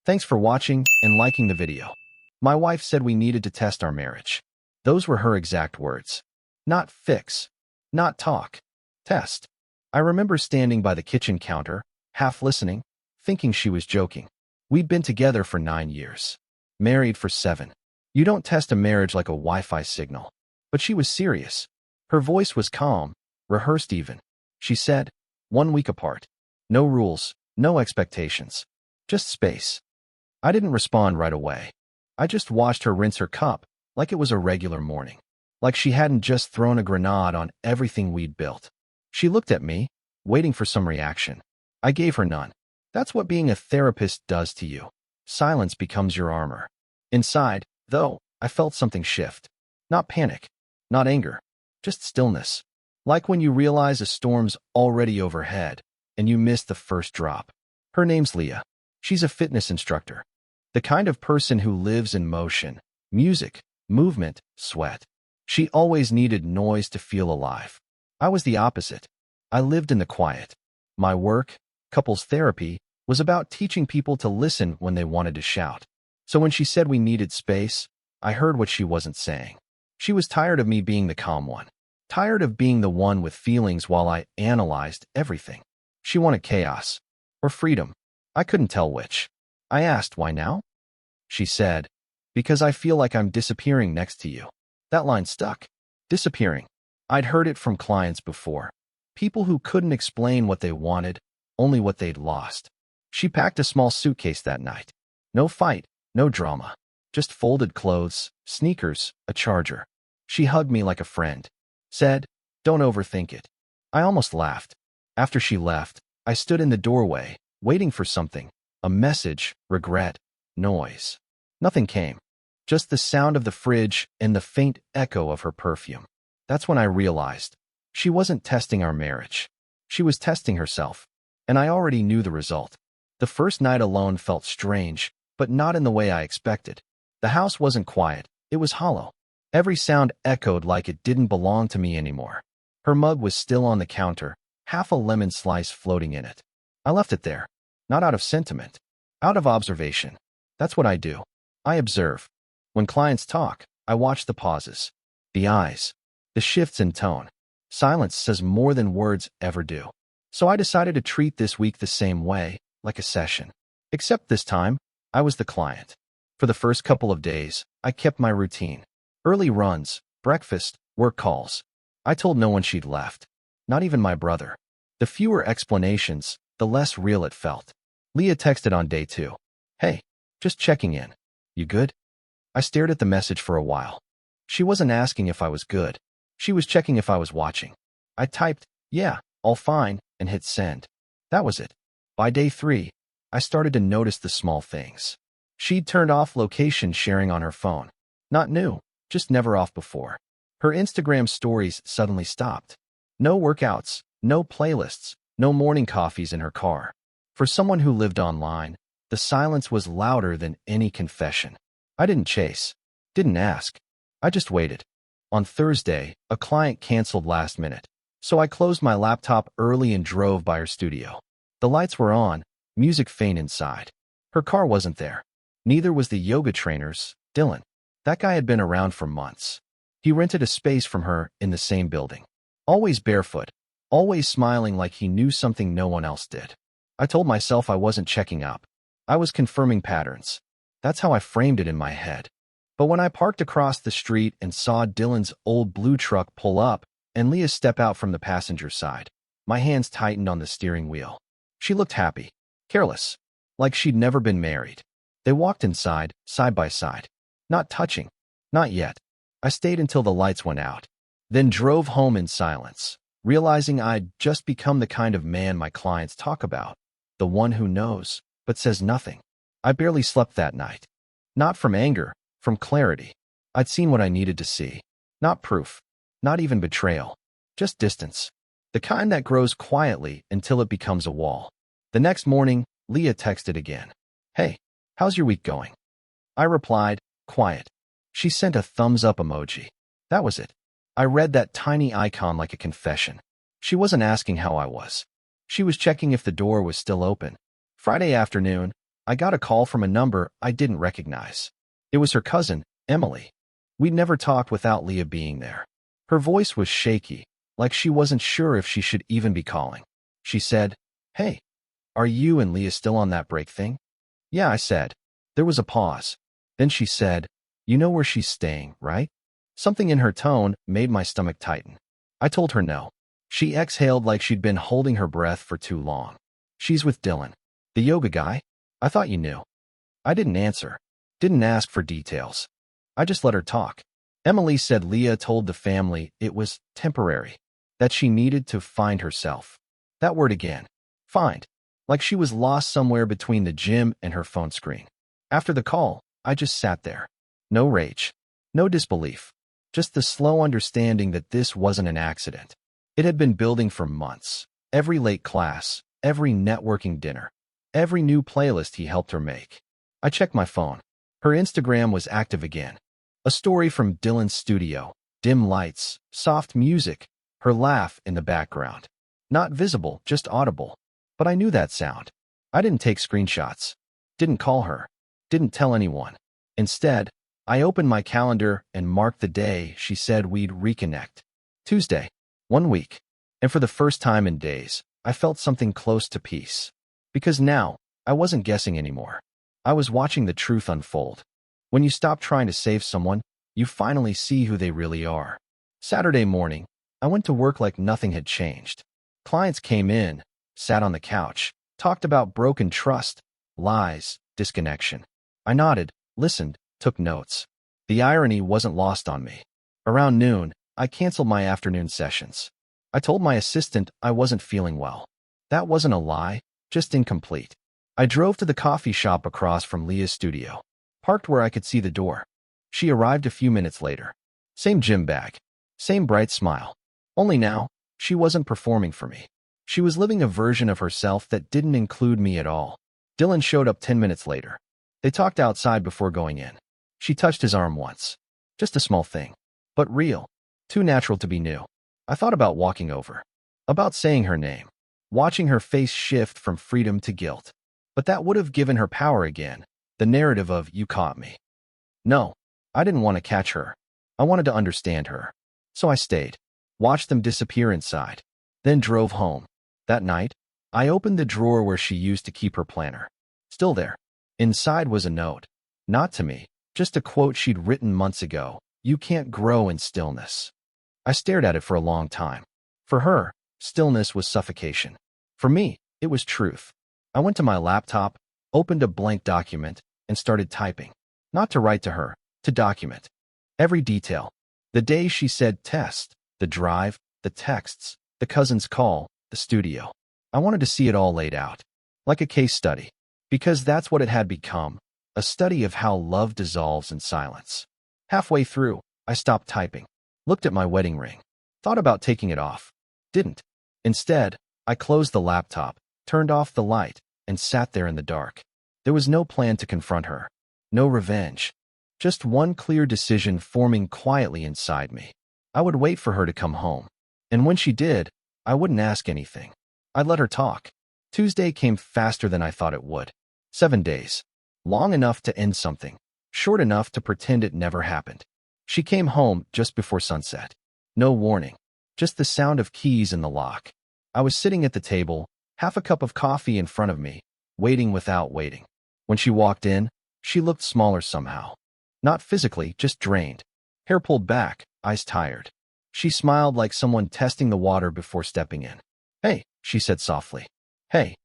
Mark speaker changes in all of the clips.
Speaker 1: Thanks for watching and liking the video. My wife said we needed to test our marriage. Those were her exact words. Not fix. Not talk. Test. I remember standing by the kitchen counter, half listening, thinking she was joking. We'd been together for 9 years. Married for 7. You don't test a marriage like a Wi-Fi signal. But she was serious. Her voice was calm, rehearsed even. She said, 1 week apart. No rules, no expectations. Just space. I didn't respond right away. I just watched her rinse her cup like it was a regular morning. Like she hadn't just thrown a grenade on everything we'd built. She looked at me, waiting for some reaction. I gave her none. That's what being a therapist does to you. Silence becomes your armor. Inside, though, I felt something shift. Not panic, not anger, just stillness. Like when you realize a storm's already overhead and you miss the first drop. Her name's Leah. She's a fitness instructor. The kind of person who lives in motion, music, movement, sweat. She always needed noise to feel alive. I was the opposite. I lived in the quiet. My work, couples therapy, was about teaching people to listen when they wanted to shout. So when she said we needed space, I heard what she wasn't saying. She was tired of me being the calm one. Tired of being the one with feelings while I analyzed everything. She wanted chaos. Or freedom. I couldn't tell which. I asked, why now? She said, because I feel like I'm disappearing next to you. That line stuck. Disappearing. I'd heard it from clients before. People who couldn't explain what they wanted, only what they'd lost. She packed a small suitcase that night. No fight, no drama. Just folded clothes, sneakers, a charger. She hugged me like a friend. Said, don't overthink it. I almost laughed. After she left, I stood in the doorway, waiting for something. A message, regret, noise. Nothing came. Just the sound of the fridge and the faint echo of her perfume. That's when I realized she wasn't testing our marriage. She was testing herself. And I already knew the result. The first night alone felt strange, but not in the way I expected. The house wasn't quiet. It was hollow. Every sound echoed like it didn't belong to me anymore. Her mug was still on the counter, half a lemon slice floating in it. I left it there. Not out of sentiment. Out of observation. That's what I do. I observe. When clients talk, I watch the pauses. The eyes. The shifts in tone. Silence says more than words ever do. So I decided to treat this week the same way, like a session. Except this time, I was the client. For the first couple of days, I kept my routine. Early runs, breakfast, work calls. I told no one she'd left. Not even my brother. The fewer explanations, the less real it felt. Leah texted on day 2. Hey, just checking in. You good? I stared at the message for a while. She wasn't asking if I was good. She was checking if I was watching. I typed, yeah, all fine, and hit send. That was it. By day 3, I started to notice the small things. She'd turned off location sharing on her phone. Not new, just never off before. Her Instagram stories suddenly stopped. No workouts, no playlists, no morning coffees in her car. For someone who lived online, the silence was louder than any confession. I didn't chase. Didn't ask. I just waited. On Thursday, a client canceled last minute. So I closed my laptop early and drove by her studio. The lights were on, music faint inside. Her car wasn't there. Neither was the yoga trainer's, Dylan. That guy had been around for months. He rented a space from her in the same building. Always barefoot, always smiling like he knew something no one else did. I told myself I wasn't checking up. I was confirming patterns. That's how I framed it in my head. But when I parked across the street and saw Dylan's old blue truck pull up and Leah step out from the passenger side, my hands tightened on the steering wheel. She looked happy, careless, like she'd never been married. They walked inside, side by side. Not touching. Not yet. I stayed until the lights went out. Then drove home in silence, realizing I'd just become the kind of man my clients talk about. The one who knows, but says nothing. I barely slept that night. Not from anger, from clarity. I'd seen what I needed to see. Not proof. Not even betrayal. Just distance. The kind that grows quietly until it becomes a wall. The next morning, Leah texted again. Hey, how's your week going? I replied, quiet. She sent a thumbs up emoji. That was it. I read that tiny icon like a confession. She wasn't asking how I was. She was checking if the door was still open. Friday afternoon, I got a call from a number I didn't recognize. It was her cousin, Emily. We'd never talked without Leah being there. Her voice was shaky, like she wasn't sure if she should even be calling. She said, "Hey, are you and Leah still on that break thing?" "Yeah," I said. There was a pause. Then she said, "You know where she's staying, right?" Something in her tone made my stomach tighten. I told her no. She exhaled like she'd been holding her breath for too long. "She's with Dylan, the yoga guy. I thought you knew." I didn't answer. Didn't ask for details. I just let her talk. Emily said Leah told the family it was temporary, that she needed to find herself. That word again. Find. Like she was lost somewhere between the gym and her phone screen. After the call, I just sat there. No rage. No disbelief. Just the slow understanding that this wasn't an accident. It had been building for months. Every late class, every networking dinner, every new playlist he helped her make. I checked my phone. Her Instagram was active again. A story from Dylan's studio. Dim lights, soft music, her laugh in the background. Not visible, just audible. But I knew that sound. I didn't take screenshots. Didn't call her. Didn't tell anyone. Instead, I opened my calendar and marked the day she said we'd reconnect. Tuesday. 1 week. And for the first time in days, I felt something close to peace. Because now, I wasn't guessing anymore. I was watching the truth unfold. When you stop trying to save someone, you finally see who they really are. Saturday morning, I went to work like nothing had changed. Clients came in, sat on the couch, talked about broken trust, lies, disconnection. I nodded, listened, took notes. The irony wasn't lost on me. Around noon, I canceled my afternoon sessions. I told my assistant I wasn't feeling well. That wasn't a lie, just incomplete. I drove to the coffee shop across from Leah's studio, parked where I could see the door. She arrived a few minutes later. Same gym bag, same bright smile. Only now, she wasn't performing for me. She was living a version of herself that didn't include me at all. Dylan showed up 10 minutes later. They talked outside before going in. She touched his arm once. Just a small thing. But real. Too natural to be new. I thought about walking over. About saying her name. Watching her face shift from freedom to guilt. But that would have given her power again. The narrative of, "You caught me." No, I didn't want to catch her. I wanted to understand her. So I stayed. Watched them disappear inside. Then drove home. That night, I opened the drawer where she used to keep her planner. Still there. Inside was a note. Not to me. Just a quote she'd written months ago. "You can't grow in stillness." I stared at it for a long time. For her, stillness was suffocation. For me, it was truth. I went to my laptop, opened a blank document, and started typing. Not to write to her, to document. Every detail. The day she said test, the drive, the texts, the cousin's call, the studio. I wanted to see it all laid out. Like a case study. Because that's what it had become. A study of how love dissolves in silence. Halfway through, I stopped typing. Looked at my wedding ring. Thought about taking it off. Didn't. Instead, I closed the laptop, turned off the light, and sat there in the dark. There was no plan to confront her. No revenge. Just one clear decision forming quietly inside me. I would wait for her to come home. And when she did, I wouldn't ask anything. I'd let her talk. Tuesday came faster than I thought it would. 7 days. Long enough to end something. Short enough to pretend it never happened. She came home just before sunset. No warning. Just the sound of keys in the lock. I was sitting at the table, half a cup of coffee in front of me, waiting without waiting. When she walked in, she looked smaller somehow. Not physically, just drained. Hair pulled back, eyes tired. She smiled like someone testing the water before stepping in. "Hey," she said softly. "Hey."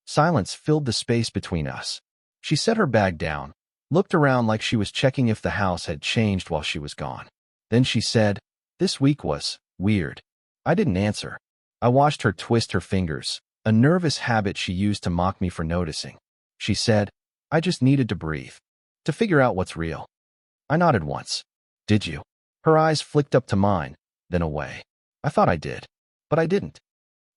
Speaker 1: Silence filled the space between us. She set her bag down, looked around like she was checking if the house had changed while she was gone. Then she said, "This week was weird." I didn't answer. I watched her twist her fingers, a nervous habit she used to mock me for noticing. She said, "I just needed to breathe. To figure out what's real." I nodded once. "Did you?" Her eyes flicked up to mine, then away. I thought I did, but I didn't.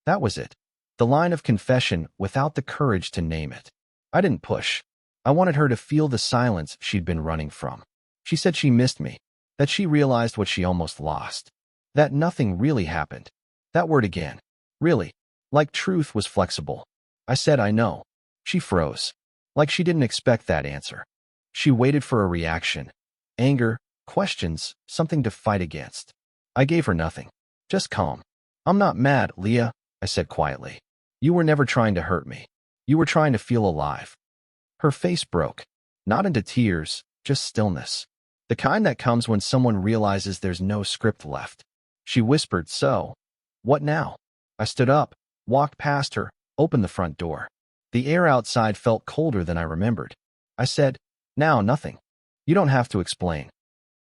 Speaker 1: That was it. The line of confession without the courage to name it. I didn't push. I wanted her to feel the silence she'd been running from. She said she missed me, that she realized what she almost lost, that nothing really happened. That word again. Really. Like truth was flexible. I said, "I know." She froze. Like she didn't expect that answer. She waited for a reaction. Anger, questions, something to fight against. I gave her nothing. Just calm. I'm not mad, Leah, I said quietly. You were never trying to hurt me. You were trying to feel alive. Her face broke. Not into tears, just stillness. The kind that comes when someone realizes there's no script left. She whispered, so, what now? I stood up, walked past her, opened the front door. The air outside felt colder than I remembered. I said, now nothing. You don't have to explain.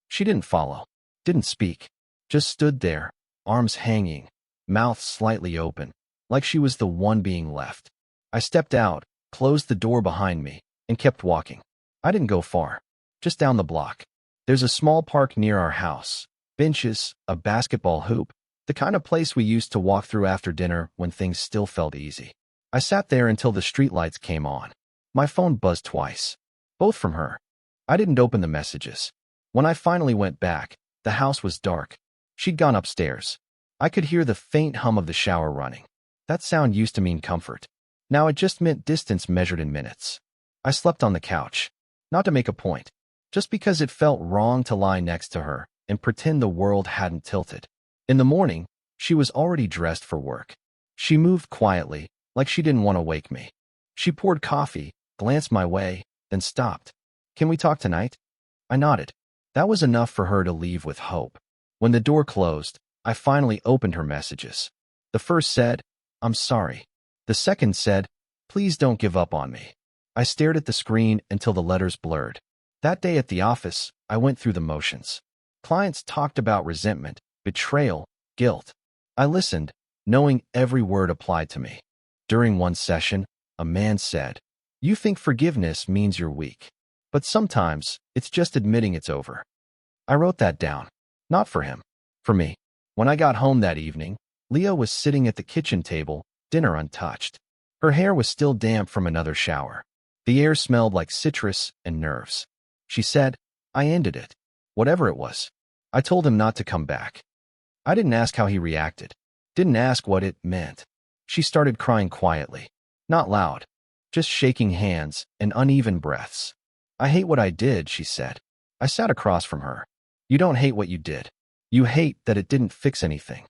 Speaker 1: She didn't follow, didn't speak, just stood there, arms hanging, mouth slightly open, like she was the one being left. I stepped out, closed the door behind me, and kept walking. I didn't go far, just down the block. There's a small park near our house, benches, a basketball hoop, the kind of place we used to walk through after dinner when things still felt easy. I sat there until the streetlights came on. My phone buzzed twice, both from her. I didn't open the messages. When I finally went back, the house was dark. She'd gone upstairs. I could hear the faint hum of the shower running. That sound used to mean comfort. Now it just meant distance measured in minutes. I slept on the couch, not to make a point, just because it felt wrong to lie next to her and pretend the world hadn't tilted. In the morning, she was already dressed for work. She moved quietly, like she didn't want to wake me. She poured coffee, glanced my way, then stopped. Can we talk tonight? I nodded. That was enough for her to leave with hope. When the door closed, I finally opened her messages. The first said, I'm sorry. The second said, please don't give up on me. I stared at the screen until the letters blurred. That day at the office, I went through the motions. Clients talked about resentment, betrayal, guilt. I listened, knowing every word applied to me. During one session, a man said, you think forgiveness means you're weak. But sometimes, it's just admitting it's over. I wrote that down. Not for him. For me. When I got home that evening, Leah was sitting at the kitchen table, dinner untouched. Her hair was still damp from another shower. The air smelled like citrus and nerves. She said, I ended it. Whatever it was. I told him not to come back. I didn't ask how he reacted. Didn't ask what it meant. She started crying quietly. Not loud. Just shaking hands and uneven breaths. I hate what I did, she said. I sat across from her. You don't hate what you did. You hate that it didn't fix anything.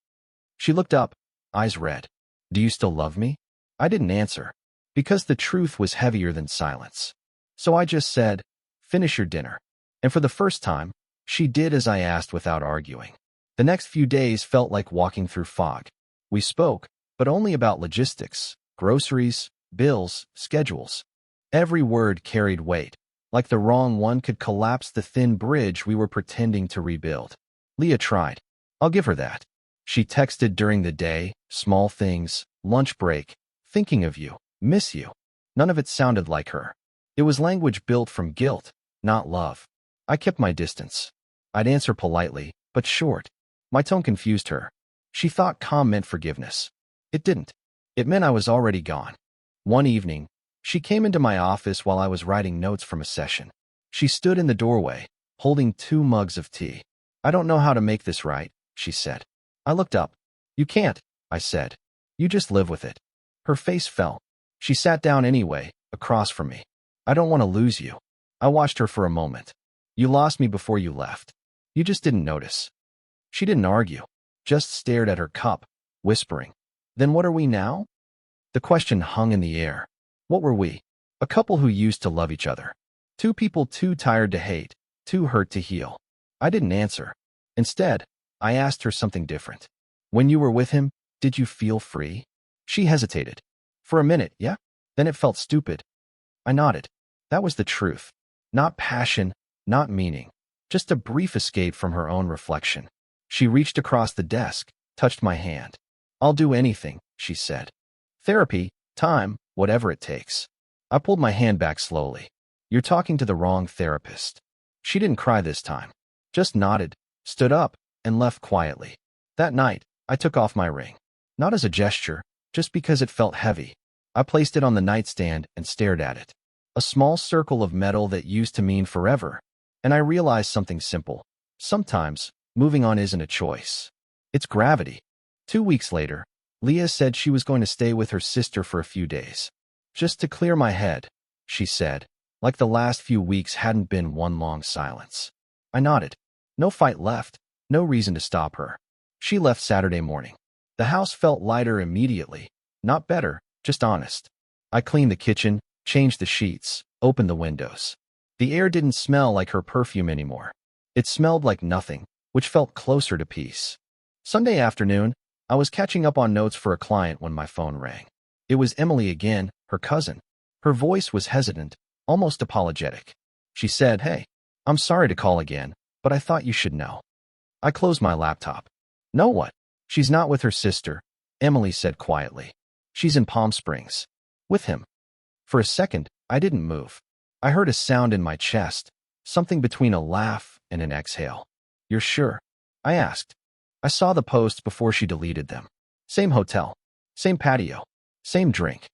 Speaker 1: She looked up, eyes red. Do you still love me? I didn't answer, because the truth was heavier than silence. So I just said, finish your dinner. And for the first time, she did as I asked without arguing. The next few days felt like walking through fog. We spoke, but only about logistics, groceries, bills, schedules. Every word carried weight, like the wrong one could collapse the thin bridge we were pretending to rebuild. Leah tried. I'll give her that. She texted during the day, small things, lunch break, thinking of you, miss you. None of it sounded like her. It was language built from guilt, not love. I kept my distance. I'd answer politely, but short. My tone confused her. She thought calm meant forgiveness. It didn't. It meant I was already gone. One evening, she came into my office while I was writing notes from a session. She stood in the doorway, holding 2 mugs of tea. I don't know how to make this right, she said. I looked up. You can't, I said. You just live with it. Her face fell. She sat down anyway, across from me. I don't want to lose you. I watched her for a moment. You lost me before you left. You just didn't notice. She didn't argue, just stared at her cup, whispering. Then what are we now? The question hung in the air. What were we? A couple who used to love each other. 2 people too tired to hate, too hurt to heal. I didn't answer. Instead, I asked her something different. When you were with him, did you feel free? She hesitated. For a minute, yeah? Then it felt stupid. I nodded. That was the truth. Not passion, not meaning. Just a brief escape from her own reflection. She reached across the desk, touched my hand. I'll do anything, she said. Therapy, time, whatever it takes. I pulled my hand back slowly. You're talking to the wrong therapist. She didn't cry this time. Just nodded, stood up, and left quietly. That night, I took off my ring. Not as a gesture, just because it felt heavy. I placed it on the nightstand and stared at it. A small circle of metal that used to mean forever. And I realized something simple. Sometimes, moving on isn't a choice. It's gravity. 2 weeks later, Leah said she was going to stay with her sister for a few days. Just to clear my head. she said, like the last few weeks hadn't been one long silence. I nodded. No fight left, no reason to stop her. She left Saturday morning. The house felt lighter immediately. Not better, just honest. I cleaned the kitchen, changed the sheets, opened the windows. The air didn't smell like her perfume anymore. It smelled like nothing, which felt closer to peace. Sunday afternoon, I was catching up on notes for a client when my phone rang. It was Emily again, her cousin. Her voice was hesitant, almost apologetic. She said, "Hey, I'm sorry to call again, but I thought you should know." I closed my laptop. "Know what?" "She's not with her sister," Emily said quietly. "She's in Palm Springs. With him." For a second, I didn't move. I heard a sound in my chest, something between a laugh and an exhale. "You're sure?" I asked. I saw the posts before she deleted them. Same hotel, same patio, same drink.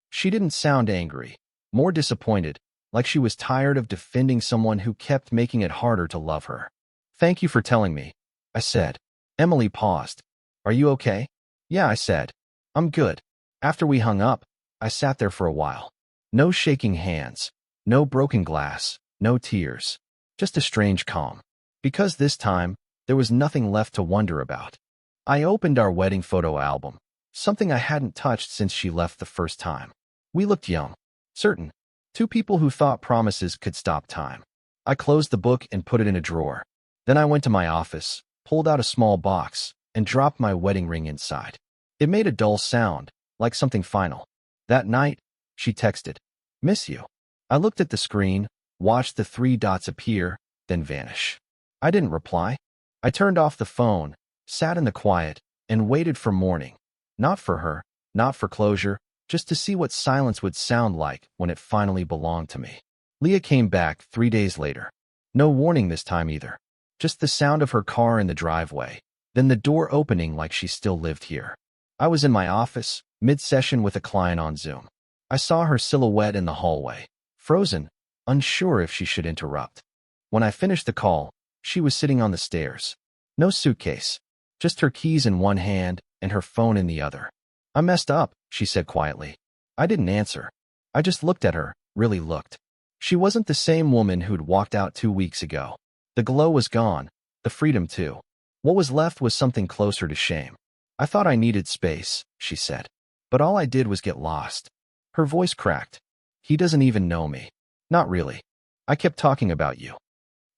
Speaker 1: She didn't sound angry, more disappointed, like she was tired of defending someone who kept making it harder to love her. "Thank you for telling me," I said. Emily paused. "Are you okay?" "Yeah," I said. "I'm good." After we hung up, I sat there for a while. No shaking hands, no broken glass, no tears, just a strange calm. Because this time, there was nothing left to wonder about. I opened our wedding photo album, something I hadn't touched since she left the first time. We looked young, certain, two people who thought promises could stop time. I closed the book and put it in a drawer. Then I went to my office, pulled out a small box, and dropped my wedding ring inside. It made a dull sound, like something final. That night, she texted, "Miss you." I looked at the screen, watched the 3 dots appear, then vanish. I didn't reply. I turned off the phone, sat in the quiet, and waited for morning. Not for her, not for closure, just to see what silence would sound like when it finally belonged to me. Leah came back 3 days later. No warning this time either. Just the sound of her car in the driveway, then the door opening like she still lived here. I was in my office, mid-session with a client on Zoom. I saw her silhouette in the hallway, frozen, unsure if she should interrupt. When I finished the call, she was sitting on the stairs. No suitcase, just her keys in one hand and her phone in the other. "I messed up," she said quietly. I didn't answer. I just looked at her, really looked. She wasn't the same woman who'd walked out 2 weeks ago. The glow was gone, the freedom too. What was left was something closer to shame. "I thought I needed space," she said. "But all I did was get lost." Her voice cracked. "He doesn't even know me." "Not really. I kept talking about you."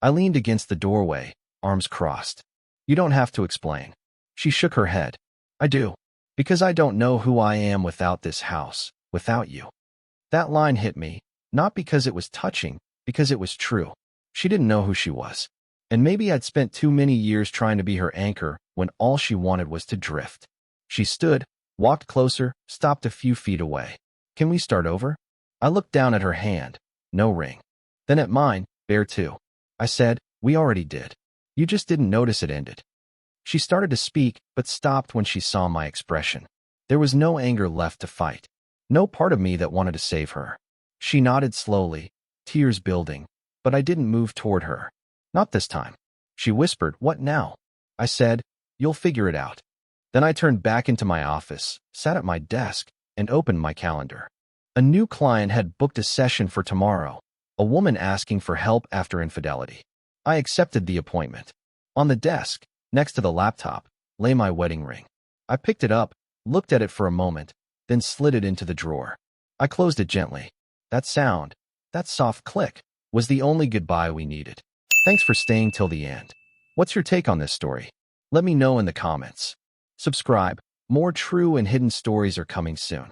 Speaker 1: I leaned against the doorway, arms crossed. "You don't have to explain." She shook her head. "I do. Because I don't know who I am without this house, without you." That line hit me, not because it was touching, because it was true. She didn't know who she was. And maybe I'd spent too many years trying to be her anchor when all she wanted was to drift. She stood, walked closer, stopped a few feet away. "Can we start over?" I looked down at her hand. No ring. Then at mine, bare too. I said, "We already did. You just didn't notice it ended." She started to speak, but stopped when she saw my expression. There was no anger left to fight. No part of me that wanted to save her. She nodded slowly, tears building, but I didn't move toward her. "Not this time." She whispered, "What now?" I said, "You'll figure it out." Then I turned back into my office, sat at my desk, and opened my calendar. A new client had booked a session for tomorrow, a woman asking for help after infidelity. I accepted the appointment. On the desk, next to the laptop, lay my wedding ring. I picked it up, looked at it for a moment, then slid it into the drawer. I closed it gently. That sound, that soft click, was the only goodbye we needed. Thanks for staying till the end. What's your take on this story? Let me know in the comments. Subscribe. More true and hidden stories are coming soon.